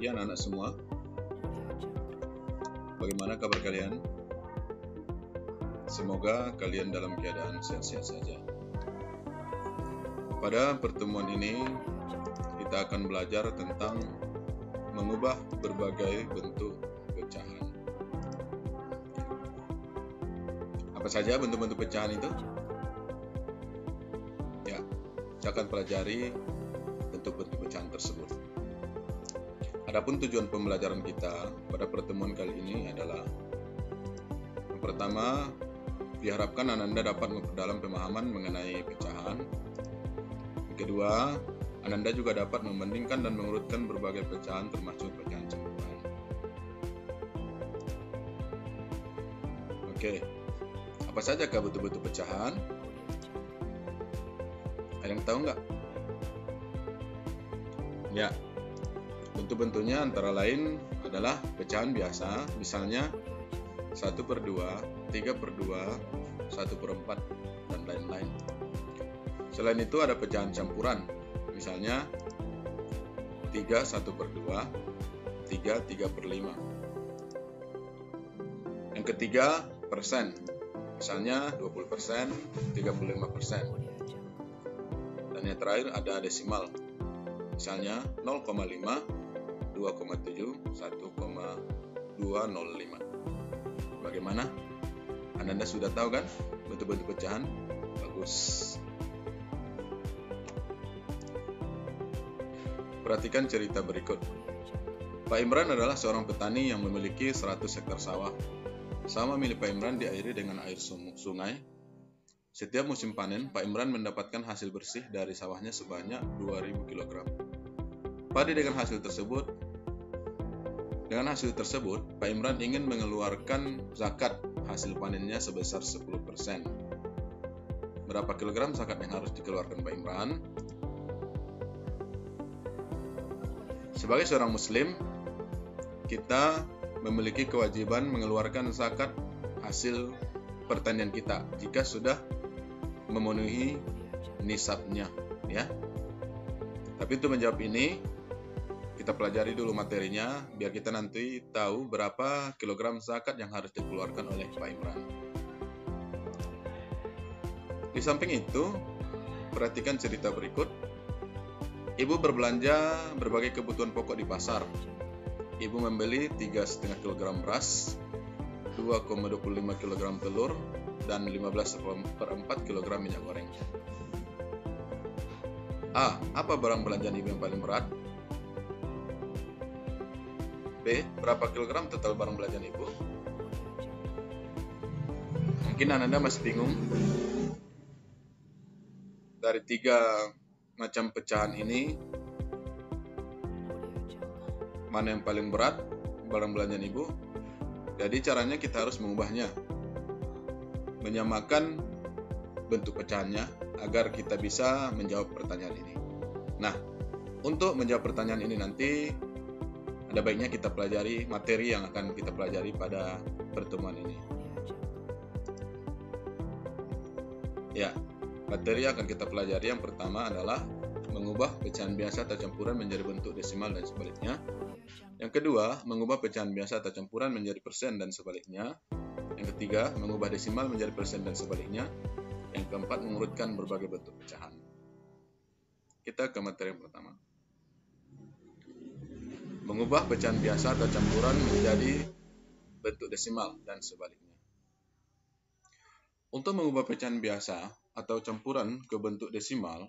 pagi anak-anak semua. Bagaimana kabar kalian? Semoga kalian dalam keadaan sehat-sehat saja. Pada pertemuan ini, kita akan belajar tentang mengubah berbagai bentuk pecahan. Apa saja bentuk-bentuk pecahan itu? Ya, kita akan pelajari bentuk-bentuk pecahan tersebut. Adapun tujuan pembelajaran kita pada pertemuan kali ini adalah yang pertama, diharapkan Ananda dapat memperdalam pemahaman mengenai pecahan. Yang kedua, Ananda juga dapat membandingkan dan mengurutkan berbagai pecahan termasuk pecahan campuran. Oke, apa saja bentuk-bentuk pecahan? Ada yang tahu nggak? Ya, bentuk-bentuknya antara lain adalah pecahan biasa, misalnya 1/2, 3/2, 1/4, dan lain-lain. Selain itu ada pecahan campuran, misalnya 3 1/2, 3 3/5. Yang ketiga, persen, misalnya 20%, 35%. Dan yang terakhir ada desimal, misalnya 0,5, 2,7, 1,205. Bagaimana? Anda sudah tahu kan bentuk-bentuk pecahan? Bagus. Perhatikan cerita berikut. Pak Imran adalah seorang petani yang memiliki 100 hektar sawah. Sawah milik Pak Imran diairi dengan air sungai. Setiap musim panen, Pak Imran mendapatkan hasil bersih dari sawahnya sebanyak 2.000 kg. Dengan hasil tersebut, Pak Imran ingin mengeluarkan zakat hasil panennya sebesar 10%. Berapa kilogram zakat yang harus dikeluarkan Pak Imran? Sebagai seorang muslim, kita memiliki kewajiban mengeluarkan zakat hasil pertanian kita jika sudah memenuhi nisabnya, ya. Tapi untuk menjawab ini, kita pelajari dulu materinya biar kita nanti tahu berapa kilogram zakat yang harus dikeluarkan oleh Pak Imran. Di samping itu, perhatikan cerita berikut. Ibu berbelanja berbagai kebutuhan pokok di pasar. Ibu membeli 3,5 kg beras, 2,25 kg telur, dan 15/4 kg minyak goreng. A. Apa barang belanjaan ibu yang paling berat? B. Berapa kilogram total barang belanjaan ibu? Mungkin Anda masih bingung. Dari 3 macam pecahan ini, mana yang paling berat barang belanjaan ibu? Jadi caranya kita harus mengubahnya, menyamakan bentuk pecahannya agar kita bisa menjawab pertanyaan ini. Nah, untuk menjawab pertanyaan ini nanti ada baiknya kita pelajari materi yang akan kita pelajari pada pertemuan ini. Ya, materi yang akan kita pelajari yang pertama adalah mengubah pecahan biasa atau campuran menjadi bentuk desimal dan sebaliknya. Yang kedua, mengubah pecahan biasa atau campuran menjadi persen dan sebaliknya. Yang ketiga, mengubah desimal menjadi persen dan sebaliknya. Yang keempat, mengurutkan berbagai bentuk pecahan. Kita ke materi yang pertama. Mengubah pecahan biasa atau campuran menjadi bentuk desimal dan sebaliknya. Untuk mengubah pecahan biasa atau campuran ke bentuk desimal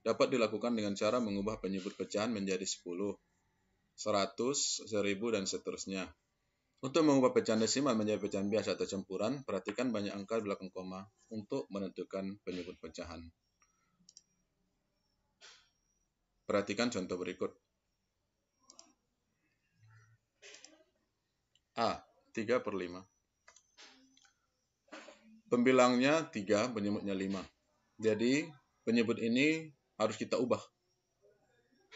dapat dilakukan dengan cara mengubah penyebut pecahan menjadi 10, 100, 1000, dan seterusnya. Untuk mengubah pecahan desimal menjadi pecahan biasa atau campuran, perhatikan banyak angka di belakang koma untuk menentukan penyebut pecahan. Perhatikan contoh berikut. A. 3/5. Pembilangnya 3, penyebutnya 5. Jadi, penyebut ini harus kita ubah.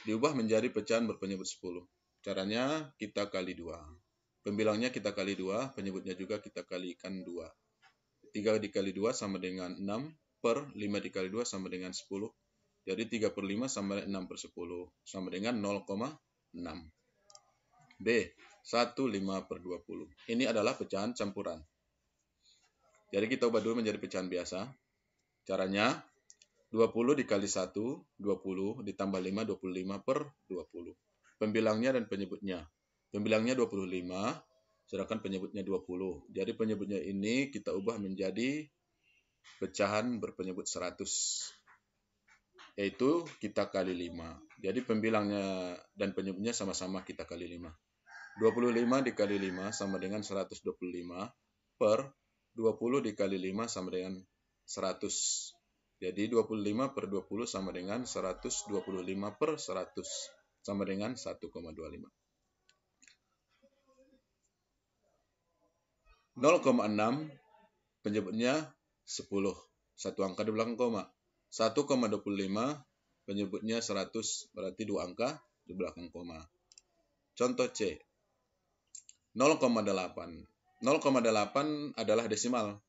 Diubah menjadi pecahan berpenyebut 10. Caranya kita kali 2. Pembilangnya kita kali 2, penyebutnya juga kita kalikan 2. 3 dikali 2 sama dengan 6, per 5 dikali 2 sama dengan 10. Jadi 3/5 sama dengan 6/10, sama dengan 0,6. B. 15 per 20. Ini adalah pecahan campuran. Jadi kita ubah dulu menjadi pecahan biasa. Caranya 20 dikali 1, 20 ditambah 5, 25 per 20. Pembilangnya dan penyebutnya. Pembilangnya 25, sedangkan penyebutnya 20. Jadi penyebutnya ini kita ubah menjadi pecahan berpenyebut 100. Yaitu kita kali 5. Jadi pembilangnya dan penyebutnya sama-sama kita kali 5. 25 dikali 5 sama dengan 125 per 20 dikali 5 sama dengan 100. Jadi 25 per 20 sama dengan 125 per 100 sama dengan 1,25. 0,6 penyebutnya 10. Satu angka di belakang koma. 1,25 penyebutnya 100, berarti 2 angka di belakang koma. Contoh C. 0,8. 0,8 adalah desimal.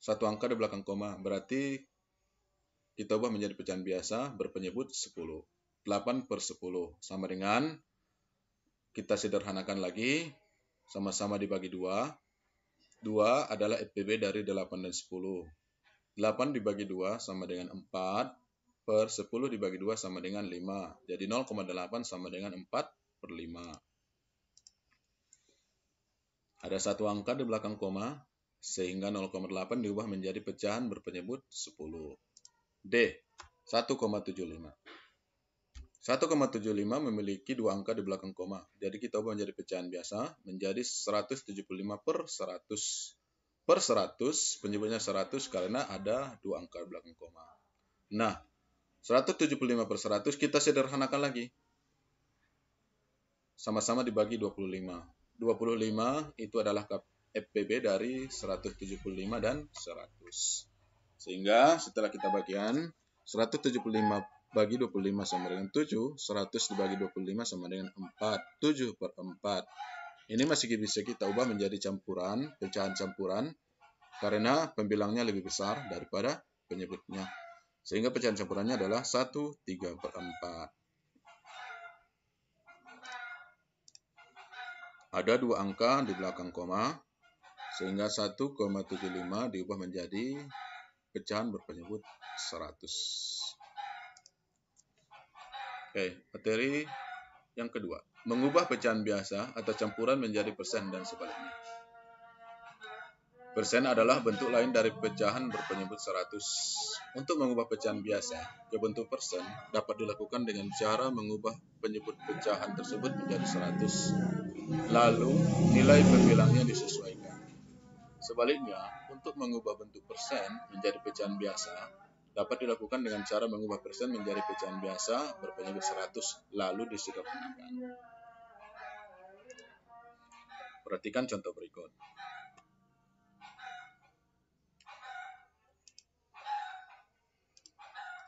Satu angka di belakang koma, berarti kita ubah menjadi pecahan biasa berpenyebut 10. 8 per 10 sama dengan, kita sederhanakan lagi, sama-sama dibagi 2. 2 adalah FPB dari 8 dan 10. 8 dibagi 2 sama dengan 4, per 10 dibagi 2 sama dengan 5. Jadi 0,8 sama dengan 4 per 5. Ada satu angka di belakang koma, sehingga 0,8 diubah menjadi pecahan berpenyebut 10. D. 1,75. 1,75 memiliki dua angka di belakang koma. Jadi kita ubah menjadi pecahan biasa menjadi 175 per 100. Per 100, penyebutnya 100 karena ada dua angka di belakang koma. Nah, 175 per 100 kita sederhanakan lagi. Sama-sama dibagi 25. 25 itu adalah FPB dari 175 dan 100. Sehingga setelah kita bagian, 175 bagi 25 sama dengan 7, 100 dibagi 25 sama dengan 4, 7 per 4. Ini masih bisa kita ubah menjadi campuran, pecahan campuran, karena pembilangnya lebih besar daripada penyebutnya. Sehingga pecahan campurannya adalah 1, 3 per 4. Ada dua angka di belakang koma, sehingga 1,75 diubah menjadi pecahan berpenyebut 100. Oke, materi yang kedua. Mengubah pecahan biasa atau campuran menjadi persen dan sebaliknya. Persen adalah bentuk lain dari pecahan berpenyebut 100. Untuk mengubah pecahan biasa ke bentuk persen dapat dilakukan dengan cara mengubah penyebut pecahan tersebut menjadi 100. Lalu nilai pembilangnya disesuaikan. Sebaliknya, untuk mengubah bentuk persen menjadi pecahan biasa dapat dilakukan dengan cara mengubah persen menjadi pecahan biasa berpenyebut 100 lalu disederhanakan. Perhatikan contoh berikut.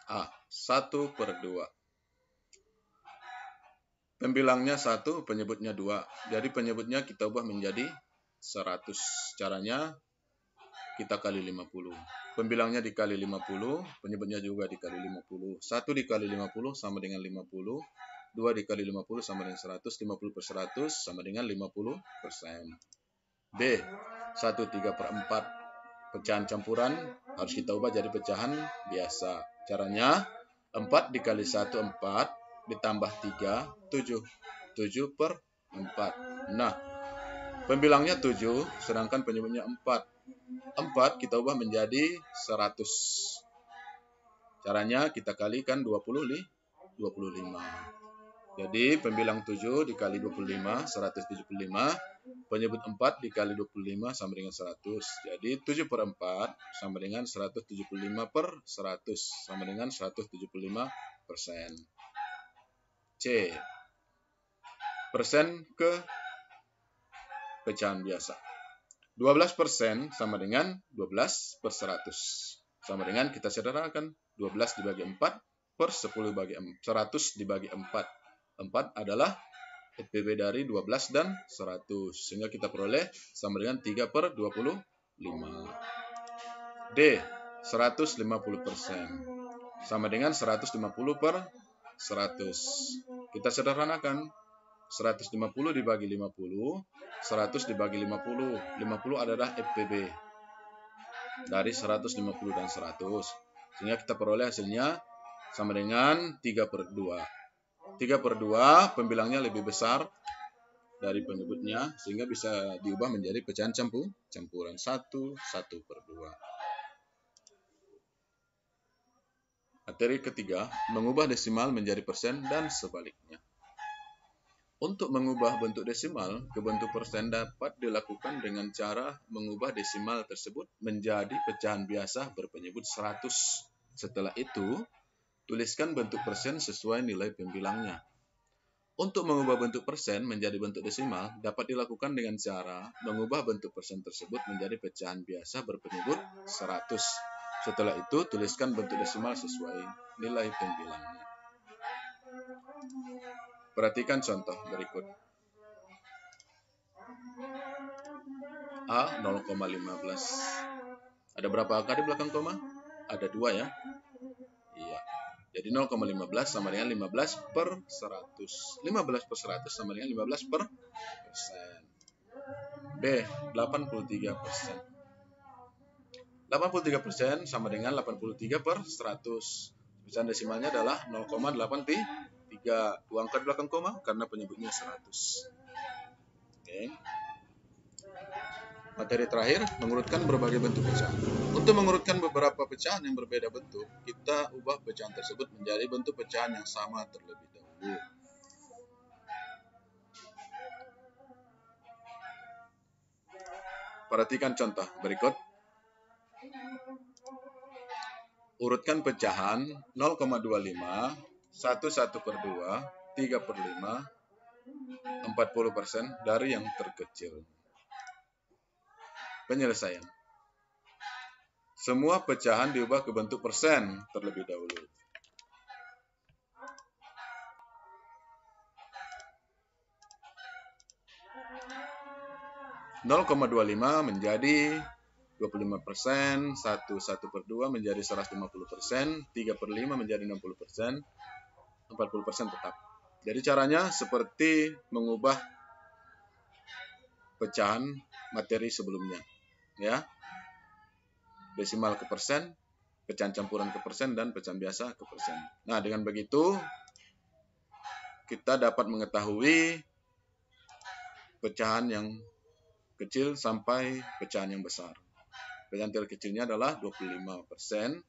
A. 1 per 2. Pembilangnya 1, penyebutnya 2. Jadi penyebutnya kita ubah menjadi 100. Caranya kita kali 50. Pembilangnya dikali 50, penyebutnya juga dikali 50. 1 dikali 50 sama dengan 50. 2 dikali 50 sama dengan 100. 50 per 100 sama dengan 50%. B. 1/3 per 4. Pecahan campuran harus kita ubah jadi pecahan biasa. Caranya 4 dikali 1, 4. Ditambah 3, 7. 7 per 4. Nah, pembilangnya 7, sedangkan penyebutnya 4. 4 kita ubah menjadi 100. Caranya kita kalikan 25. Jadi pembilang 7 dikali 25, 175. Penyebut 4 dikali 25 sama dengan 100. Jadi 7 per 4 sama dengan 175 per 100. Sama dengan 175%. C. Persen ke pecahan biasa. 12% sama dengan 12 per 100. Sama dengan kita sederhanakan 12 dibagi 4 per 10 bagi 100 dibagi 4. 4 adalah FPB dari 12 dan 100. Sehingga kita peroleh sama dengan 3 per 25. D. 150%. Sama dengan 150 per 100. Kita sederhanakan. 150 dibagi 50, 100 dibagi 50. 50 adalah FPB dari 150 dan 100. Sehingga kita peroleh hasilnya sama dengan 3/2. 3/2 pembilangnya lebih besar dari penyebutnya, sehingga bisa diubah menjadi pecahan campuran 1/2. Materi ketiga, mengubah desimal menjadi persen dan sebaliknya. Untuk mengubah bentuk desimal ke bentuk persen dapat dilakukan dengan cara mengubah desimal tersebut menjadi pecahan biasa berpenyebut 100. Setelah itu, tuliskan bentuk persen sesuai nilai pembilangnya. Untuk mengubah bentuk persen menjadi bentuk desimal dapat dilakukan dengan cara mengubah bentuk persen tersebut menjadi pecahan biasa berpenyebut 100. Setelah itu, tuliskan bentuk desimal sesuai nilai pembilangnya. Perhatikan contoh berikut. A 0,15. Ada berapa angka di belakang koma? Ada 2 ya. Iya. Jadi 0,15 sama dengan 15 per 100. 15 per 100 sama dengan 15 per persen. B 83%. 83% sama dengan 83 per 100. Pecahan desimalnya adalah 0,83. Dua angka di belakang koma karena penyebutnya 100. Oke. Materi terakhir, mengurutkan berbagai bentuk pecahan. Untuk mengurutkan beberapa pecahan yang berbeda bentuk, kita ubah pecahan tersebut menjadi bentuk pecahan yang sama terlebih dahulu. Perhatikan contoh berikut. Urutkan pecahan 0,25, 1/2, 3/5, 40% dari yang terkecil. Penyelesaian. Semua pecahan diubah ke bentuk persen terlebih dahulu. (0,25) menjadi 25%, 1/2 menjadi 150%, 3/5 menjadi 60%, 40% tetap. Jadi caranya seperti mengubah pecahan materi sebelumnya, ya. Desimal ke persen, pecahan campuran ke persen, dan pecahan biasa ke persen. Nah, dengan begitu kita dapat mengetahui pecahan yang kecil sampai pecahan yang besar. Pecahan terkecilnya adalah 25%,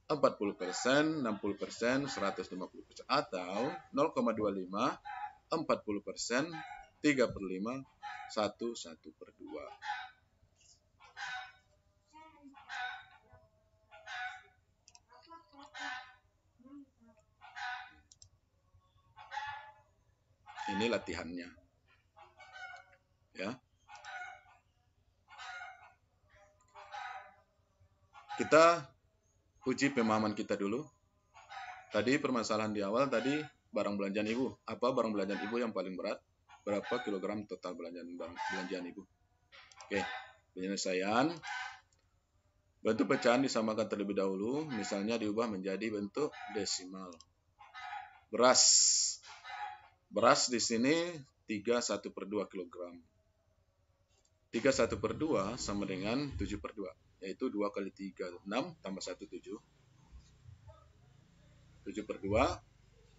40%, 60%, 150%, atau 0,25, 40%, 3/5, 1/2. Ini latihannya. Ya. Kita uji pemahaman kita dulu. Tadi permasalahan di awal tadi barang belanjaan ibu. Apa barang belanjaan ibu yang paling berat? Berapa kilogram total belanjaan ibu? Oke, penyelesaian. Bentuk pecahan disamakan terlebih dahulu, misalnya diubah menjadi bentuk desimal. Beras di sini 3/1/2 kg. 3/1/2 sama dengan 7/2, yaitu 2 kali 3, 6, tambah 1, 7. 7/2,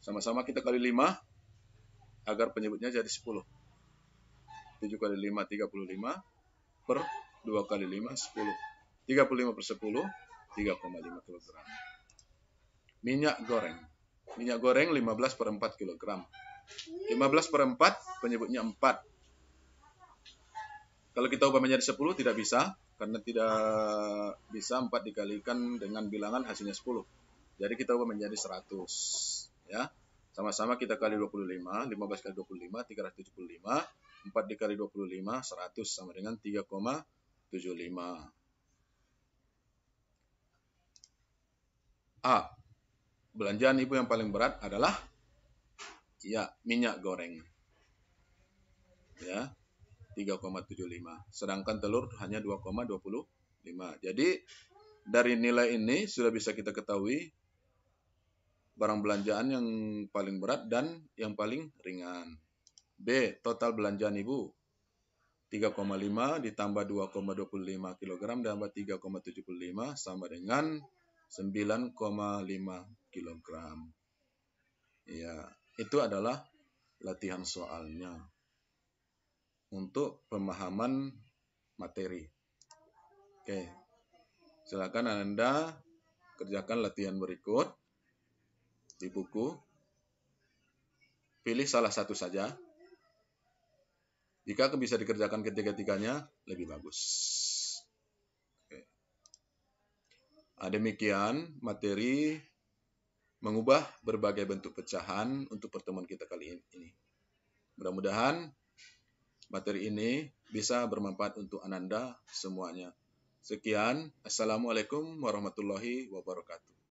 sama-sama kita kali 5, agar penyebutnya jadi 10. 7 kali 5, 35, per 2 kali 5, 10. 35/10, 3,5 kg. Minyak goreng. Minyak goreng 15/4 kg. 15/4 penyebutnya 4. Kalau kita ubah menjadi 10 tidak bisa, karena tidak bisa 4 dikalikan dengan bilangan hasilnya 10. Jadi kita ubah menjadi 100. Ya. Sama-sama kita kali 25, 15 kali 25, 375, 4 dikali 25, 100 sama dengan 3,75. A. Belanjaan ibu yang paling berat adalah minyak goreng. Ya. 3,75. Sedangkan telur hanya 2,25. Jadi dari nilai ini sudah bisa kita ketahui barang belanjaan yang paling berat dan yang paling ringan. B. Total belanjaan Ibu 3,5 ditambah 2,25 kg tambah 3,75 sama dengan 9,5 kg. Ya, itu adalah latihan soalnya untuk pemahaman materi. Oke, silakan Anda kerjakan latihan berikut di buku. Pilih salah satu saja. Jika bisa dikerjakan ketiga-tiganya, lebih bagus. Oke. Demikian materi mengubah berbagai bentuk pecahan untuk pertemuan kita kali ini. Mudah-mudahan materi ini bisa bermanfaat untuk Ananda semuanya. Sekian, Assalamualaikum warahmatullahi wabarakatuh.